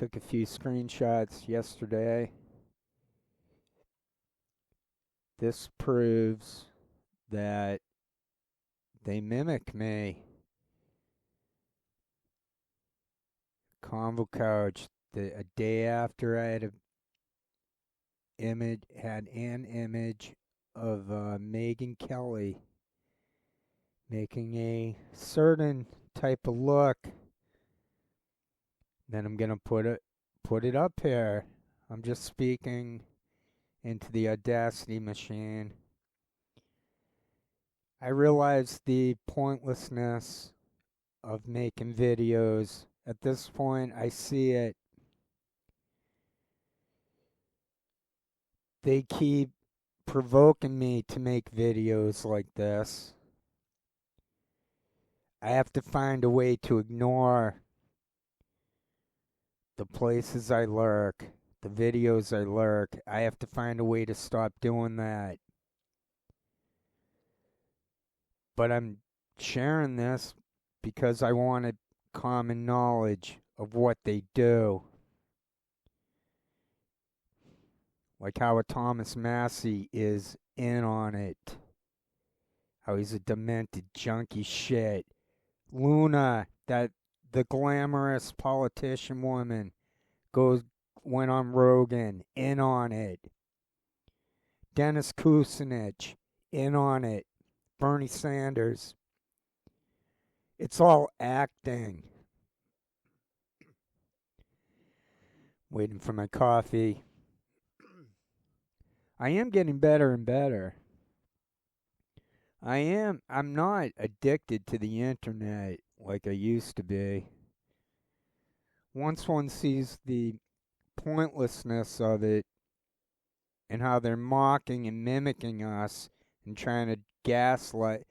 Took a few screenshots yesterday. This proves that they mimic me. Convo Couch, a day after I had an image of Megyn Kelly making a certain type of look. Then I'm gonna put it up here. I'm just speaking into the Audacity machine. I realize the pointlessness of making videos. At this point, I see it. They keep provoking me to make videos like this. I have to find a way to ignore the places I lurk, the videos I lurk. I have to find a way to stop doing that. But I'm sharing this because I wanted common knowledge of what they do. Like how a Thomas Massey is in on it. How he's a demented junkie shit. Luna, the glamorous politician woman, went on Rogan, in on it. Dennis Kucinich, in on it. Bernie Sanders. It's all acting. Waiting for my coffee. I am getting better and better. I'm not addicted to the internet like I used to be. Once one sees the pointlessness of it and how they're mocking and mimicking us and trying to gaslight,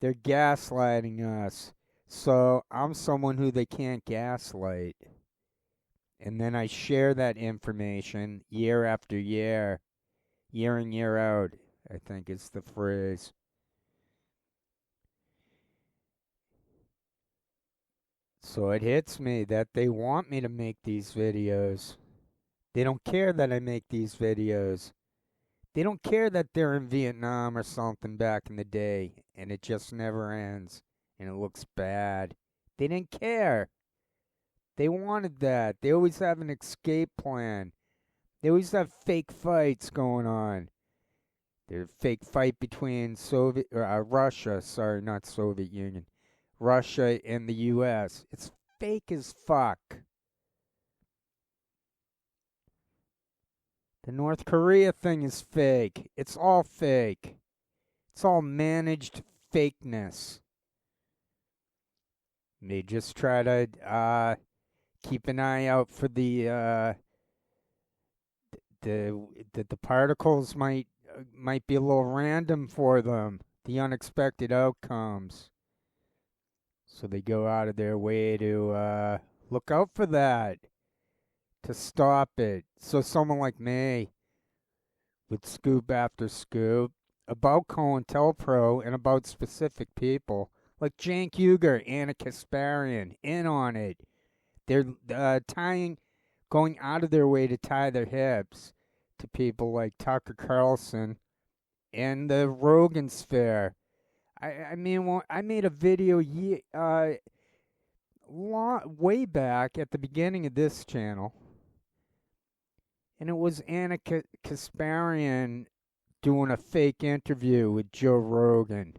they're gaslighting us. So I'm someone who they can't gaslight. And then I share that information year after year. Year in, year out, I think is the phrase. So it hits me that they want me to make these videos. They don't care that I make these videos. They don't care that they're in Vietnam or something back in the day and it just never ends and it looks bad. They didn't care. They wanted that. They always have an escape plan. They always have fake fights going on. There's a fake fight between Russia, sorry, not Soviet Union, Russia and the U.S. It's fake as fuck. The North Korea thing is fake. It's all fake. It's all managed fakeness. They just try to keep an eye out for the particles might be a little random for them, the unexpected outcomes. So they go out of their way to look out for that, to stop it. So someone like me with scoop after scoop about COINTELPRO and about specific people, like Cenk Uygur, Anna Kasparian, in on it. They're going out of their way to tie their hips to people like Tucker Carlson and the Rogan sphere. I mean, I made a video way back at the beginning of this channel, and it was Anna Kasparian doing a fake interview with Joe Rogan.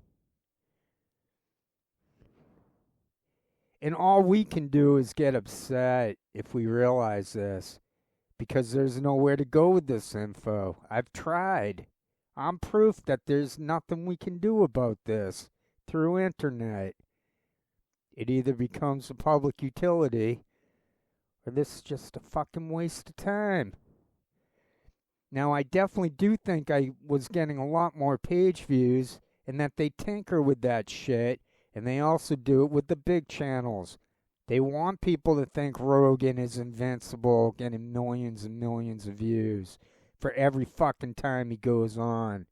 And all we can do is get upset if we realize this, because there's nowhere to go with this info. I've tried. I'm proof that there's nothing we can do about this through internet. It either becomes a public utility, or this is just a fucking waste of time. Now, I definitely do think I was getting a lot more page views, and that they tinker with that shit, and they also do it with the big channels. They want people to think Rogan is invincible, getting millions and millions of views for every fucking time he goes on.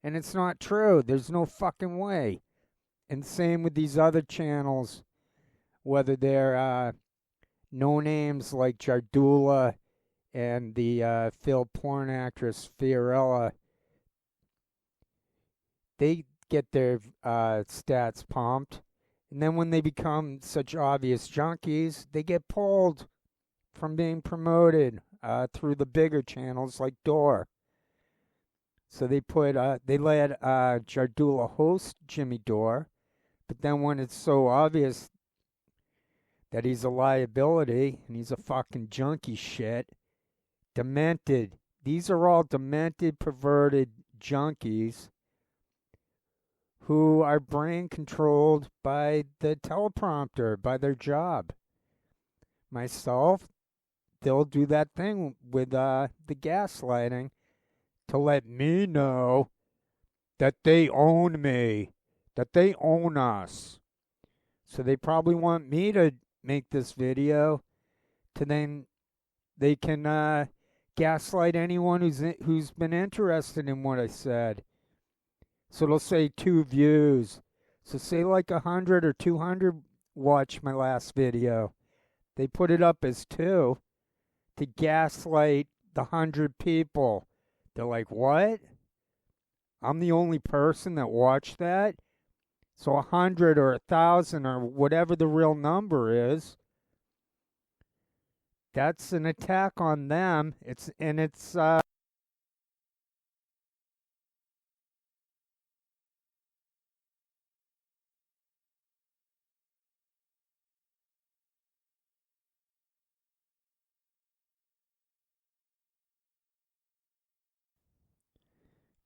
And it's not true. There's no fucking way. And same with these other channels, whether they're no names like Jardula and the Phil porn actress Fiorella, they get their stats pumped. And then when they become such obvious junkies, they get pulled from being promoted through the bigger channels like Dore. So they let Jardula host Jimmy Dore, but then when it's so obvious that he's a liability and he's a fucking junkie shit, demented. These are all demented, perverted junkies who are brain controlled by the teleprompter, by their job. Myself, they'll do that thing with the gaslighting to let me know that they own me, that they own us. So they probably want me to make this video to then they can gaslight anyone who's been interested in what I said. So it'll say 2 views. So say like 100 or 200 watch my last video. They put it up as 2 to gaslight the 100 people. They're like, what? I'm the only person that watched that? So 100 or 1,000 or whatever the real number is, that's an attack on them. It's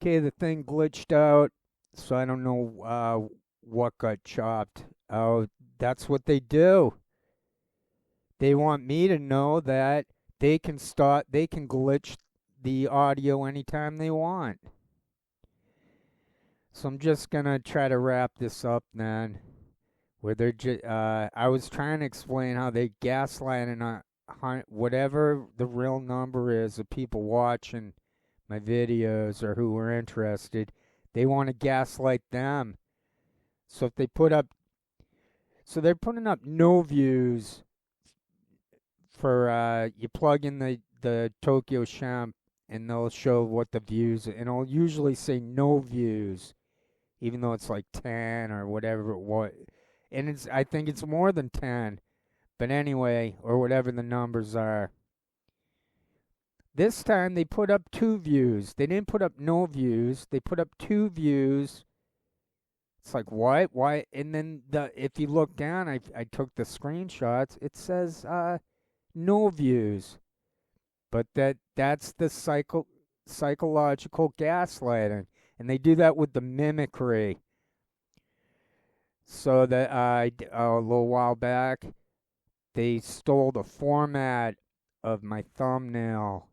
okay, the thing glitched out, so I don't know what got chopped. Oh, that's what they do. They want me to know that they can glitch the audio anytime they want. So I'm just gonna try to wrap this up then. Where I was trying to explain how they gaslight and whatever the real number is of people watching my videos or who are interested, they want to gaslight them. So if they they're putting up no views for you plug in the Tokyo Champ and they'll show what the views, and it'll usually say no views, even though it's like 10 or whatever it was. And I think it's more than 10, but anyway, or whatever the numbers are. This time they put up 2 views. They didn't put up no views. They put up 2 views. It's like, what? Why? And then if you look down, I took the screenshots. It says no views. But that's the psychological gaslighting. And they do that with the mimicry. So that a little while back, they stole the format of my thumbnail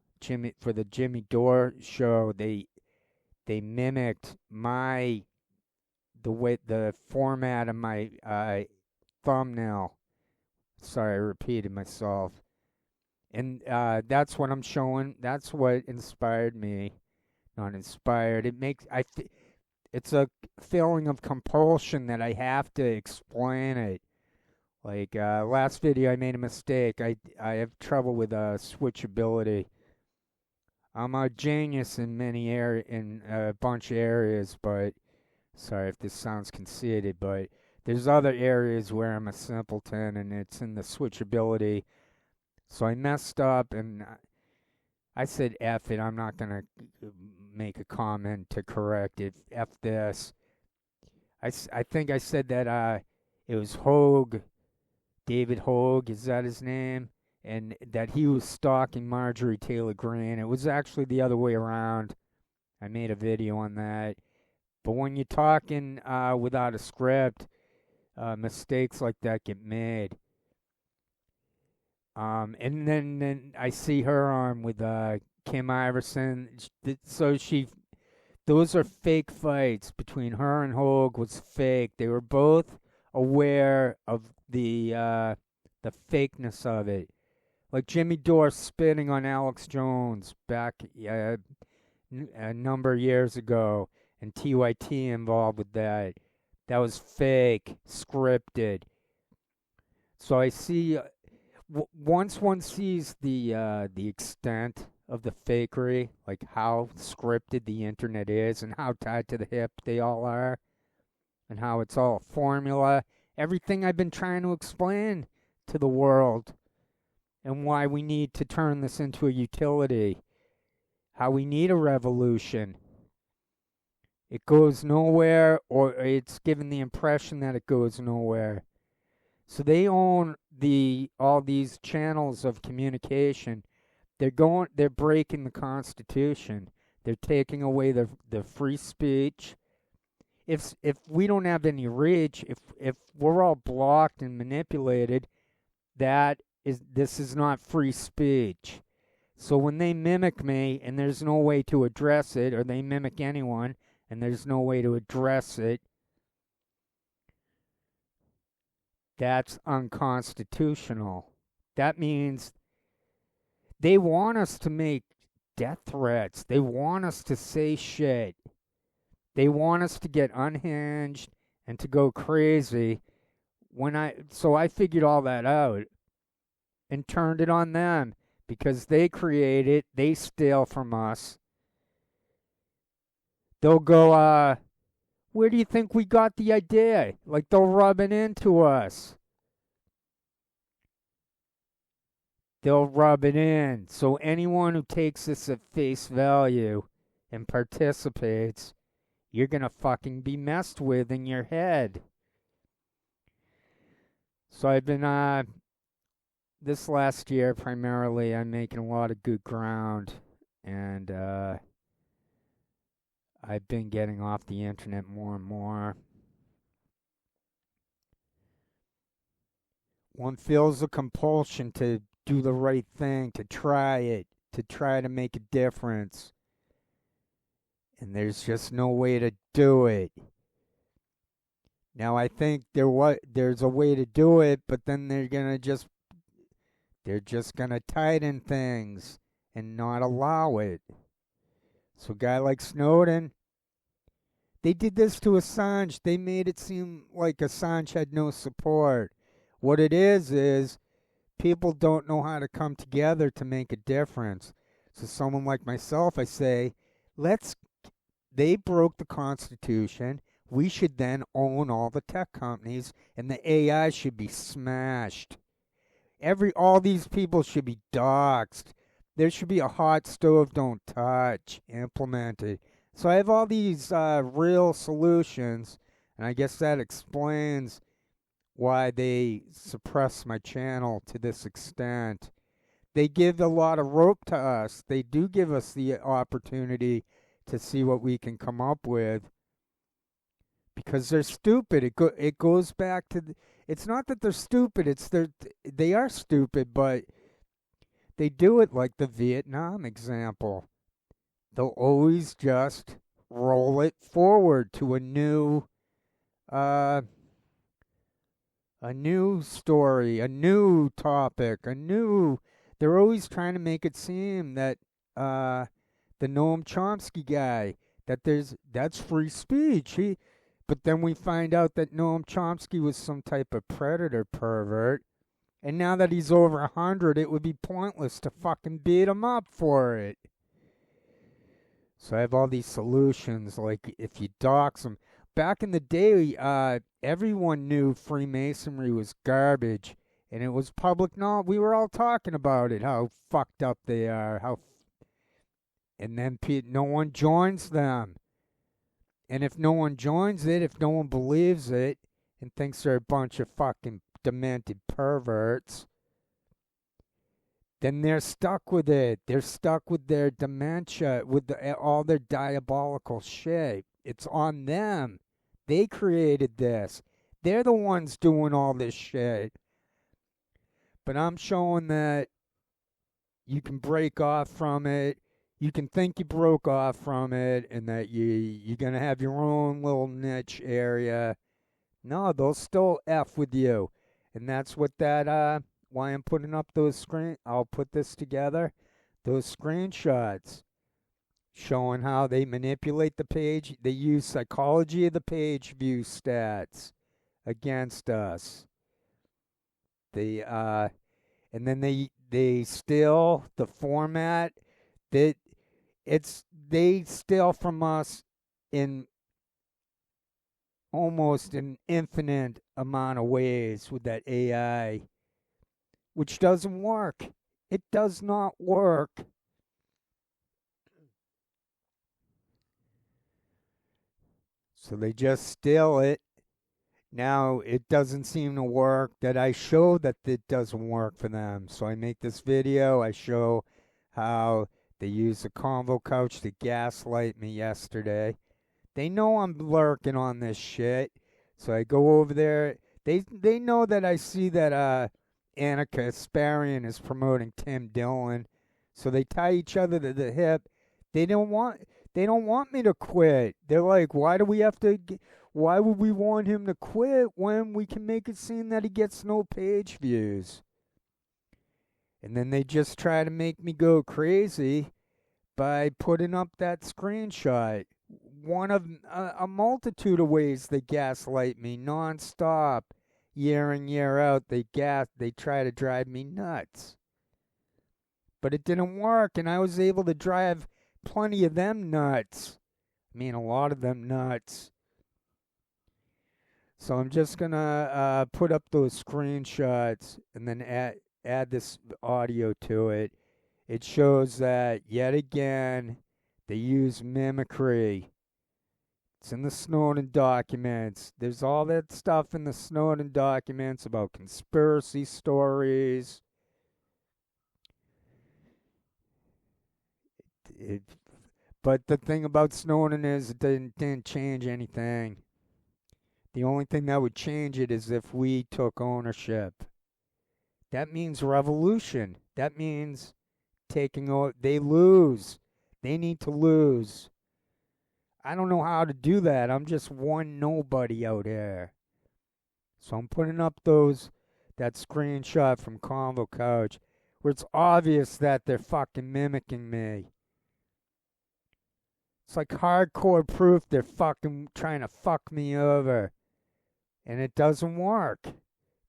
for the Jimmy Dore show. They mimicked the format of my thumbnail. Sorry, I repeated myself. And that's what I'm showing. That's what inspired me. Not inspired. It's a feeling of compulsion that I have to explain it. Like last video, I made a mistake. I have trouble with switchability. I'm a genius in in a bunch of areas, but sorry if this sounds conceited, but there's other areas where I'm a simpleton, and it's in the switchability. So I messed up, and I said F it. I'm not gonna make a comment to correct it. F this. I think I said that it was Hogue, David Hogue, is that his name? And that he was stalking Marjorie Taylor Greene. It was actually the other way around. I made a video on that. But when you're talking without a script, mistakes like that get made. And then I see her on with Kim Iverson. So those are fake fights between her and Hogue. Was fake. They were both aware of the fakeness of it. Like Jimmy Dore spitting on Alex Jones back a number of years ago, and TYT involved with that. That was fake, scripted. So I see once one sees the extent of the fakery, like how scripted the internet is and how tied to the hip they all are, and how it's all a formula, everything I've been trying to explain to the world, and why we need to turn this into a utility, how we need a revolution. It goes nowhere, or it's given the impression that it goes nowhere. So they own all these channels of communication. They're breaking the Constitution. They're taking away the free speech. If we don't have any reach, if we're all blocked and manipulated, this is not free speech. So when they mimic me and there's no way to address it, or they mimic anyone and there's no way to address it, that's unconstitutional. That means they want us to make death threats. They want us to say shit. They want us to get unhinged and to go crazy. So I figured all that out and turned it on them, because they create it. They steal from us. They'll go, where do you think we got the idea? Like, they'll rub it into us. They'll rub it in. So anyone who takes this at face value and participates, you're going to fucking be messed with in your head. So I've been, this last year primarily, I'm making a lot of good ground. And I've been getting off the internet more and more. One feels a compulsion to do the right thing, to try it, to try to make a difference. And there's just no way to do it. Now I think there's a way to do it, but then they're just gonna tighten things and not allow it. So a guy like Snowden, they did this to Assange. They made it seem like Assange had no support. What it is people don't know how to come together to make a difference. So someone like myself, I say, they broke the Constitution. We should then own all the tech companies, and the AI should be smashed. All these people should be doxxed. There should be a hot stove don't touch implemented. So I have all these real solutions, and I guess that explains why they suppress my channel to this extent. They give a lot of rope to us. They do give us the opportunity to see what we can come up with, because they're stupid. It goes back to it's not that they're stupid. They are stupid, but they do it like the Vietnam example. They'll always just roll it forward to a new story, a new topic, they're always trying to make it seem that the Noam Chomsky guy, that's free speech. But then we find out that Noam Chomsky was some type of predator pervert, and now that he's over 100, it would be pointless to fucking beat him up for it. So I have all these solutions, like if you dox them. Back in the day, everyone knew Freemasonry was garbage, and it was public knowledge. We were all talking about it, how fucked up they are, and then no one joins them. And if no one joins it, if no one believes it, and thinks they're a bunch of fucking demented perverts, then they're stuck with it. They're stuck with their dementia, with all their diabolical shit. It's on them. They created this. They're the ones doing all this shit. But I'm showing that you can break off from it. You can think you broke off from it, and that you're going to have your own little niche area. No, they'll still F with you. And that's what why I'm putting up I'll put this together. Those screenshots showing how they manipulate the page. They use psychology of the page view stats against us. and then they steal the format that they steal from us in almost an infinite amount of ways with that AI, which doesn't work. It does not work. So they just steal it. Now it doesn't seem to work. That I show that it doesn't work for them. So I make this video. I show how they use the Convo Couch to gaslight me yesterday. They know I'm lurking on this shit. So I go over there. They know that I see that Annika Asparian is promoting Tim Dillon. So they tie each other to the hip. They don't want me to quit. They're like, why would we want him to quit when we can make it seem that he gets no page views? And then they just try to make me go crazy by putting up that screenshot. One of a multitude of ways they gaslight me nonstop, year in, year out. They try to drive me nuts. But it didn't work, and I was able to drive plenty of them nuts. I mean, a lot of them nuts. So I'm just going to put up those screenshots and then add this audio to it. It shows that, yet again, they use mimicry. It's in the Snowden documents. There's all that stuff in the Snowden documents about conspiracy stories. But the thing about Snowden is it didn't change anything. The only thing that would change it is if we took ownership. That means revolution. That means taking over. They lose. They need to lose. I don't know how to do that. I'm just one nobody out here. So I'm putting up that screenshot from Convo Couch where it's obvious that they're fucking mimicking me. It's like hardcore proof they're fucking trying to fuck me over. And it doesn't work.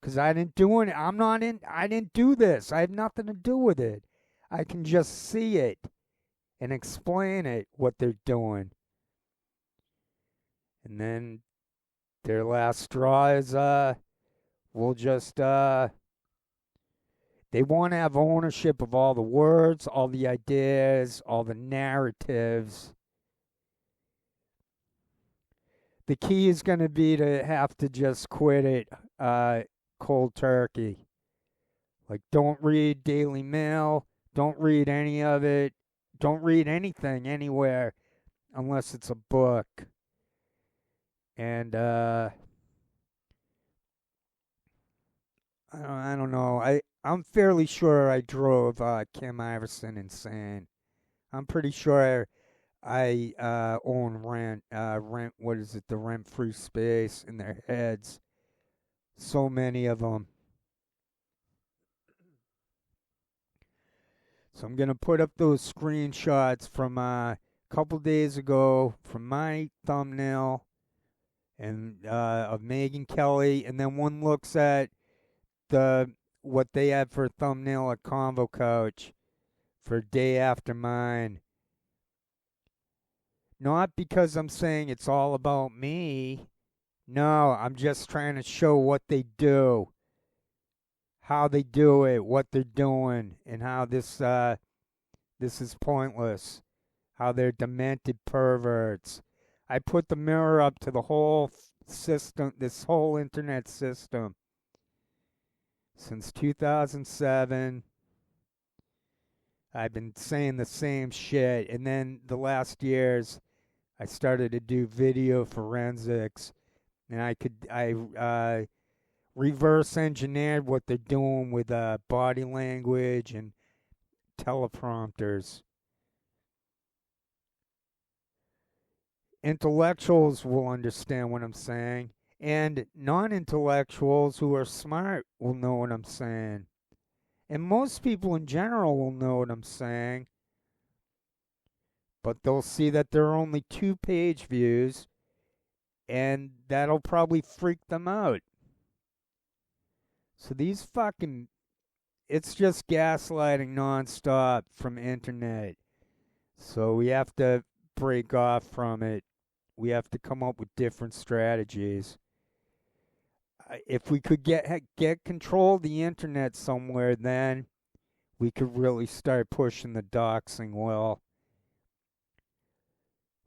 Because I didn't do it. I didn't do this. I have nothing to do with it. I can just see it and explain it, what they're doing. And then their last straw is, we'll just, they want to have ownership of all the words, all the ideas, all the narratives. The key is going to be to have to just quit it cold turkey. Like, don't read Daily Mail. Don't read any of it. Don't read anything anywhere unless it's a book. And I don't know. I'm fairly sure I drove Kim Iverson insane. I'm pretty sure I own rent. What is it? The rent-free space in their heads. So many of them. So I'm gonna put up those screenshots from a couple days ago from my thumbnail and of Megyn Kelly, and then one looks at what they had for a thumbnail at Convo Couch for Day After Mine. Not because I'm saying it's all about me. No, I'm just trying to show what they do, how they do it, what they're doing, and how this is pointless, how they're demented perverts. I put the mirror up to the whole system, this whole internet system, since 2007. I've been saying the same shit, and then the last years, I started to do video forensics, and I reverse engineered what they're doing with body language and teleprompters. Intellectuals will understand what I'm saying, and non-intellectuals who are smart will know what I'm saying. And most people in general will know what I'm saying, but they'll see that there are only 2 page views, and that'll probably freak them out. So these fucking it's just gaslighting nonstop from internet. So we have to break off from it. We have to come up with different strategies. If we could get control of the internet somewhere, then we could really start pushing the doxing well.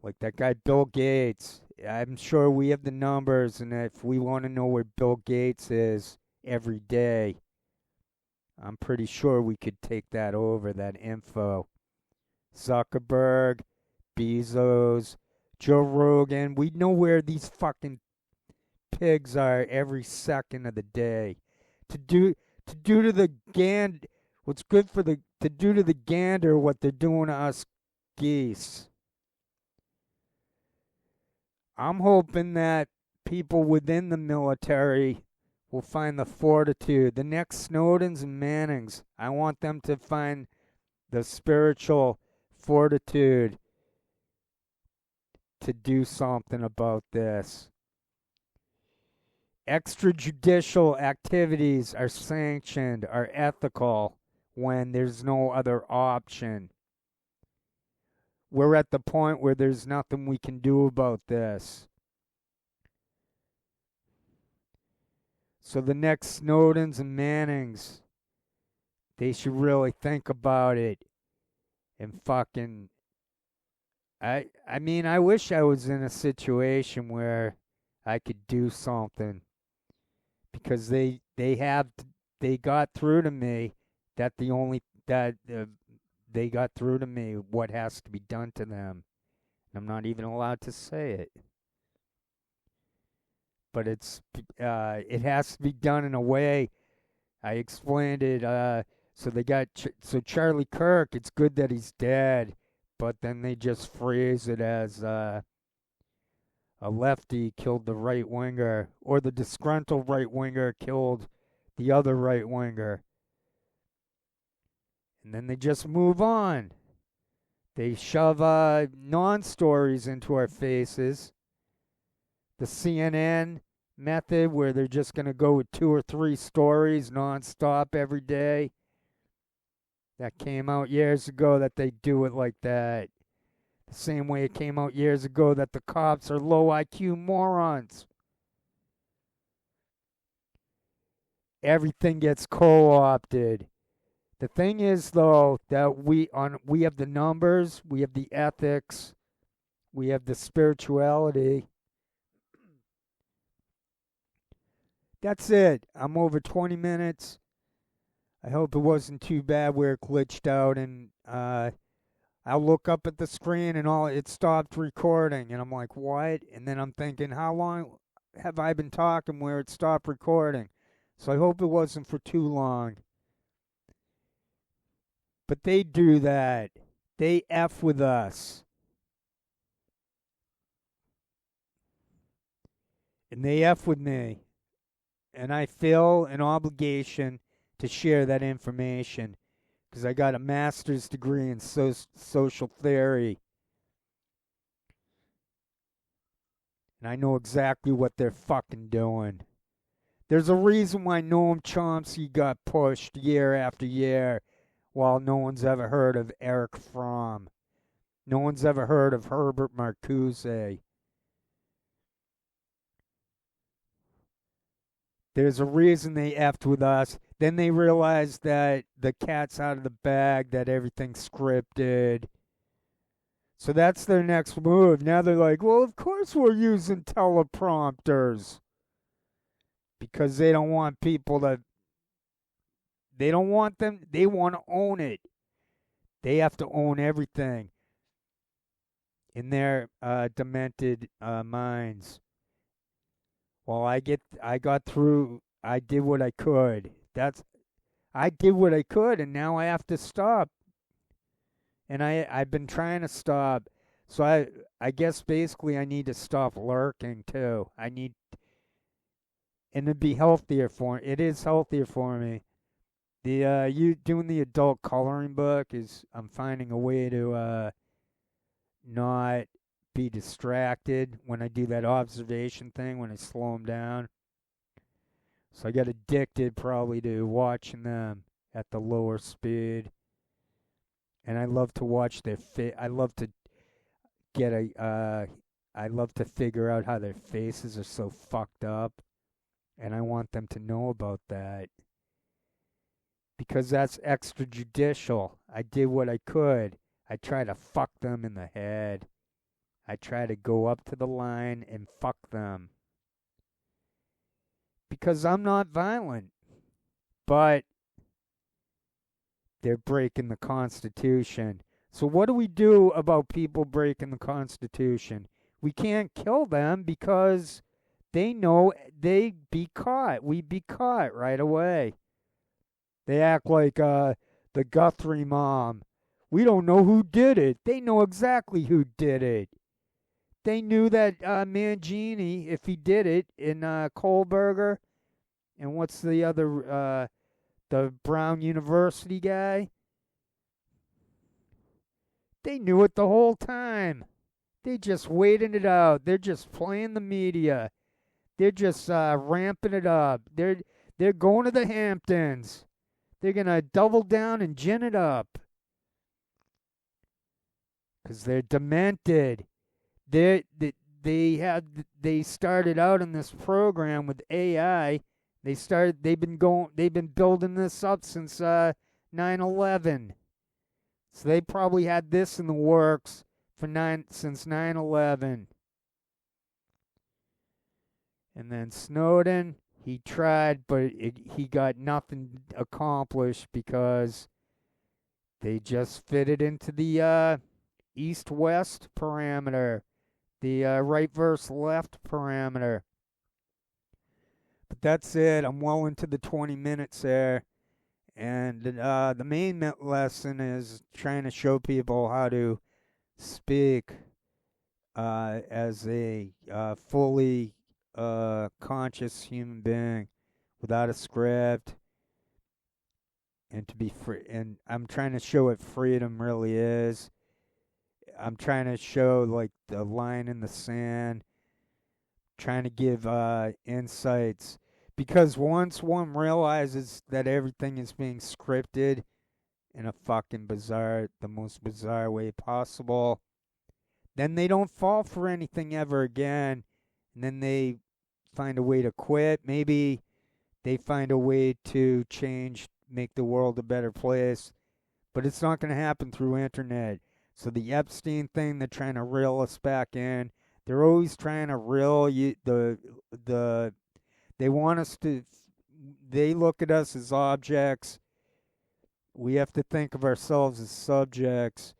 Like that guy Bill Gates. I'm sure we have the numbers, and if we want to know where Bill Gates is every day, I'm pretty sure we could take that over, that info. Zuckerberg, Bezos, Joe Rogan. We know where these fucking pigs are every second of the day. To do to the what's good for the to do to the gander what they're doing to us geese. I'm hoping that people within the military will find the fortitude. The next Snowdens and Mannings, I want them to find the spiritual fortitude to do something about this. Extrajudicial activities are sanctioned, are ethical when there's no other option. We're at the point where there's nothing we can do about this. So the next Snowdens and Mannings, they should really think about it and fucking... I mean, I wish I was in a situation where I could do something, because they got through to me they got through to me what has to be done to them. I'm not even allowed to say it. But it has to be done in a way. I explained it. So Charlie Kirk, it's good that he's dead, but then they just phrase it as a lefty killed the right winger, or the disgruntled right winger killed the other right winger. And then they just move on. They shove non-stories into our faces. The CNN method, where they're just going to go with 2 or 3 stories non-stop every day. That came out years ago that they do it like that. The same way it came out years ago that the cops are low IQ morons. Everything gets co-opted. The thing is, though, that we have the numbers, we have the ethics, we have the spirituality. That's it. I'm over 20 minutes. I hope it wasn't too bad where it glitched out, and I'll look up at the screen and it stopped recording, and I'm like, what? And then I'm thinking, how long have I been talking where it stopped recording? So I hope it wasn't for too long. But they do that. They F with us. And they F with me. And I feel an obligation to share that information, because I got a master's degree in social theory. And I know exactly what they're fucking doing. There's a reason why Noam Chomsky got pushed year after year, while no one's ever heard of Eric Fromm. No one's ever heard of Herbert Marcuse. There's a reason they effed with us. Then they realized that the cat's out of the bag, that everything's scripted. So that's their next move. Now they're like, well, of course we're using teleprompters. Because they don't want people to... They don't want them... They want to own it. They have to own everything in their demented minds. Well, I got through. I did what I could. I did what I could, and now I have to stop. And I've been trying to stop. So I guess basically I need to stop lurking too. And it'd be healthier for me. It is healthier for me. You doing the adult coloring book is, I'm finding a way to not be distracted when I do that observation thing, when I slow them down. So I got addicted probably to watching them. at the lower speed. And I love to watch their I love to get I love to figure out how their faces are so fucked up. And I want them to know about that. Because that's extrajudicial. I did what I could. I try to fuck them in the head. I try to go up to the line and fuck them. Because I'm not violent. But they're breaking the Constitution. So what do we do about people breaking the Constitution? We can't kill them because they know they'd be caught. We'd be caught right away. They act like the Guthrie mom. We don't know who did it. They know exactly who did it. They knew that Mangini, if he did it in Kohlberger, and what's the other, the Brown University guy? They knew it the whole time. They just waited it out. They're just playing the media. They're just ramping it up. They're going to the Hamptons. They're going to double down and gin it up. Because they're demented. They started out in this program with AI. They've been building this up since 9/11. So they probably had this in the works since 9/11. And then Snowden, he tried, but he got nothing accomplished because they just fitted into the east-west parameter, the right versus left parameter. But that's it. I'm well into the 20 minutes there. And the main lesson is trying to show people how to speak as a fully conscious human being without a script, and to be free. And I'm trying to show what freedom really is. I'm trying to show like the line in the sand, trying to give insights. Because once one realizes that everything is being scripted in a fucking the most bizarre way possible, then they don't fall for anything ever again. And then they find a way to quit. Maybe they find a way to change, make the world a better place. But it's not going to happen through internet. So the Epstein thing, they're trying to reel us back in. They're always trying to reel you, they want us to, they look at us as objects. We have to think of ourselves as subjects.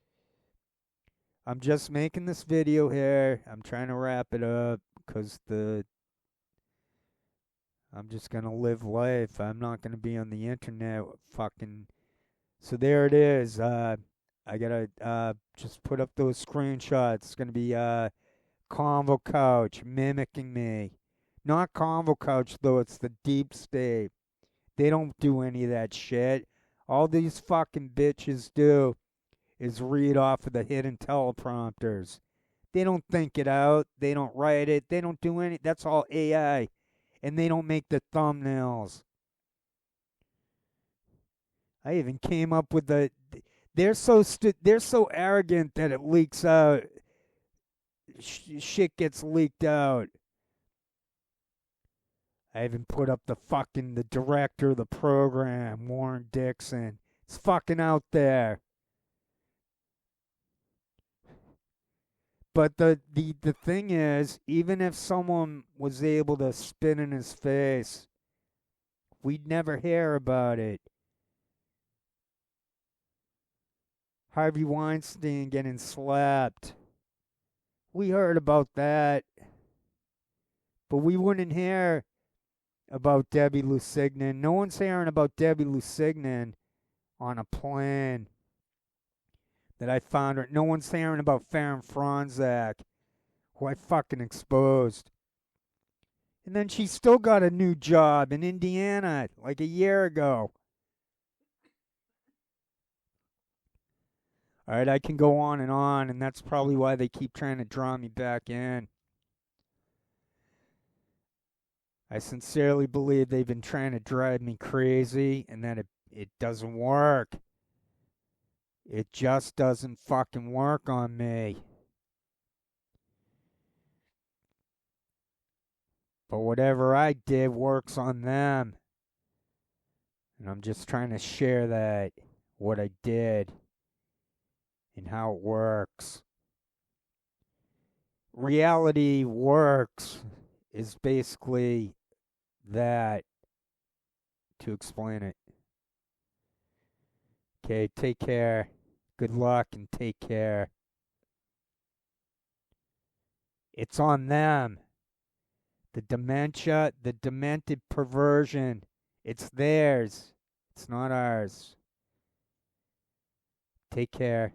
I'm just making this video here. I'm trying to wrap it up because I'm just going to live life. I'm not going to be on the internet fucking. So there it is. I got to just put up those screenshots. It's going to be Convo Couch mimicking me. Not Convo Couch, though. It's the deep state. They don't do any of that shit. All these fucking bitches do is read off of the hidden teleprompters. They don't think it out. They don't write it. They don't do any. That's all AI. And they don't make the thumbnails. I even came up with the. They're so arrogant that it leaks out. Shit gets leaked out. I even put up the director of the program, Warren Dixon. It's fucking out there. But the thing is, even if someone was able to spit in his face, we'd never hear about it. Harvey Weinstein getting slapped. We heard about that. But we wouldn't hear about Debbie Lusignan. No one's hearing about Debbie Lusignan on a plane that I found her. No one's hearing about Farron Franzak, who I fucking exposed. And then she still got a new job in Indiana like a year ago. All right, I can go on, and that's probably why they keep trying to draw me back in. I sincerely believe they've been trying to drive me crazy, and that It doesn't work. It just doesn't fucking work on me. But whatever I did works on them. And I'm just trying to share that, what I did, and how it works. Reality works is basically that, to explain it. Okay, take care. Good luck and take care. It's on them. The dementia, the demented perversion, it's theirs. It's not ours. Take care.